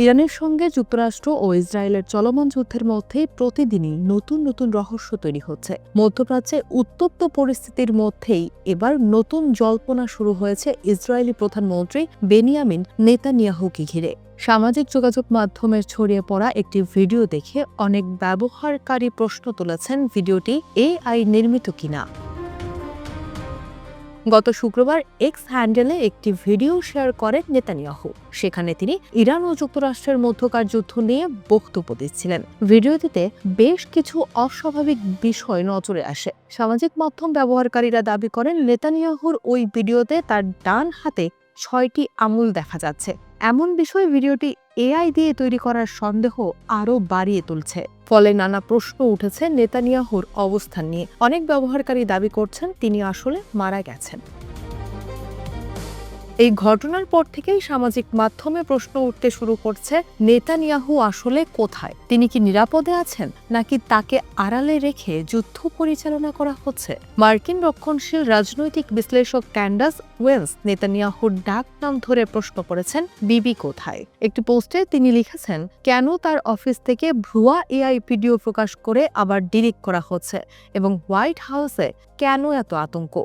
ইরানের সঙ্গে যুক্তরাষ্ট্র ও ইসরায়েলের চলমান যুদ্ধের মধ্যে প্রতিদিনই নতুন নতুন রহস্য তৈরি হচ্ছে। মধ্যপ্রাচ্যে উত্তপ্ত পরিস্থিতির মধ্যেই এবার নতুন জল্পনা শুরু হয়েছে ইসরায়েলি প্রধানমন্ত্রী বেনিয়ামিন নেতানিয়াহুকে ঘিরে। সামাজিক যোগাযোগ মাধ্যমে ছড়িয়ে পড়া একটি ভিডিও দেখে অনেক ব্যবহারকারী প্রশ্ন তুলেছেন ভিডিওটি এআই নির্মিত কিনা। গত শুক্রবার এক্স হ্যান্ডেলে একটি ভিডিও শেয়ার করেন নেতানিয়াহু। সেখানে তিনি ইরান ও যুক্তরাষ্ট্রের মধ্যকার যুদ্ধ নিয়ে বক্তব্য দিচ্ছিলেন। ভিডিওটিতে বেশ কিছু অস্বাভাবিক বিষয় নজরে আসে। সামাজিক মাধ্যম ব্যবহারকারীরা দাবি করেন নেতানিয়াহুর ওই ভিডিওতে তার ডান হাতে 6টি আঙুল দেখা যাচ্ছে। এমন বিষয় ভিডিওটি এআই দিয়ে তৈরি করার সন্দেহ আরও বাড়িয়ে তুলছে। ফলে নানা প্রশ্ন উঠেছে নেতানিয়াহুর অবস্থান নিয়ে। অনেক ব্যবহারকারী দাবি করছেন তিনি আসলে মারা গেছেন। এই ঘটনার পর থেকেই সামাজিক মাধ্যমে প্রশ্ন উঠতে শুরু করছে, নেতানিয়াহু আসলে কোথায়? তিনি কি নিরাপদে আছেন, নাকি তাকে আড়ালে রেখে যুদ্ধ পরিচালনা করা হচ্ছে? মার্কিন রক্ষণশীল রাজনৈতিক বিশ্লেষক ক্যান্ডাস ওয়েন্স নেতানিয়াহুর ডাক নাম ধরে প্রশ্ন করেছেন, বিবি কোথায়? একটি পোস্টে তিনি লিখেছেন, কেন তার অফিস থেকে ভুয়া এআই ভিডিও প্রকাশ করে আবার ডিলিট করা হচ্ছে, এবং হোয়াইট হাউসে কেন এত আতঙ্ক?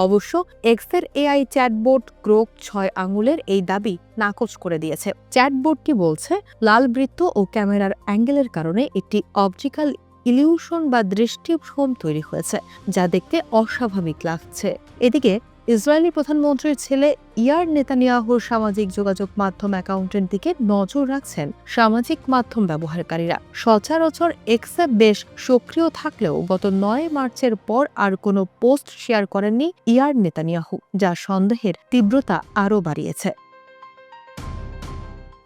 অবশ্য এক্সের এআই চ্যাটবোট গ্রোক 6 আঙুলের এই দাবি নাকচ করে দিয়েছে। চ্যাটবোটটি বলছে, লাল বৃত্ত ও ক্যামেরার অ্যাঙ্গেলের কারণে একটি অপটিক্যাল ইলিউশন বা দৃষ্টিভ্রম তৈরি হয়েছে, যা দেখতে অস্বাভাবিক লাগছে। এদিকে ইসরায়েলি প্রধানমন্ত্রীর ছেলে ইয়ার নেতানিয়াহুর সামাজিক যোগাযোগ মাধ্যম অ্যাকাউন্টের দিকে নজর রাখছেন সামাজিক মাধ্যম ব্যবহারকারীরা। সচরাচর এক্সে বেশ সক্রিয় থাকলেও গত 9 মার্চের পর আর কোনো পোস্ট শেয়ার করেননি ইয়ার নেতানিয়াহু, যা সন্দেহের তীব্রতা আরও বাড়িয়েছে।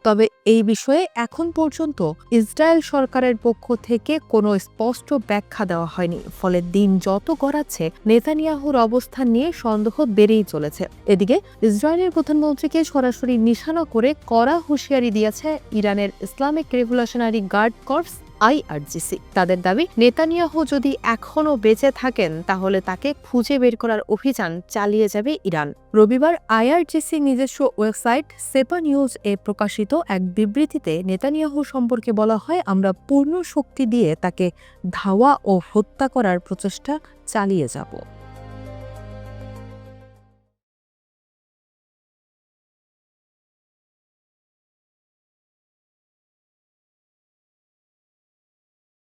তবে এই বিষয়ে এখন পর্যন্ত ইসরায়েল সরকারের পক্ষ থেকে কোনো স্পষ্ট ব্যাখ্যা দেওয়া হয়নি। ফলে দিন যত গড়াচ্ছে নেতানিয়াহুর অবস্থান নিয়ে সন্দেহ বেড়েই চলেছে। এদিকে ইসরায়েলের প্রধানমন্ত্রীকে সরাসরি নিশানা করে কড়া হুঁশিয়ারি দিয়েছে ইরানের Islamic Revolutionary Guard Corps IRGC। তাদের দাবি, নেতানিয়াহু যদি এখনও বেঁচে থাকেন তাহলে তাকে খুঁজে বের করার অভিযান চালিয়ে যাবে ইরান। রবিবার IRGC নিজস্ব ওয়েবসাইট সেপা নিউজ এ প্রকাশিত এক বিবৃতিতে নেতানিয়াহু সম্পর্কে বলা হয়, আমরা পূর্ণ শক্তি দিয়ে তাকে ধাওয়া ও হত্যা করার প্রচেষ্টা চালিয়ে যাব।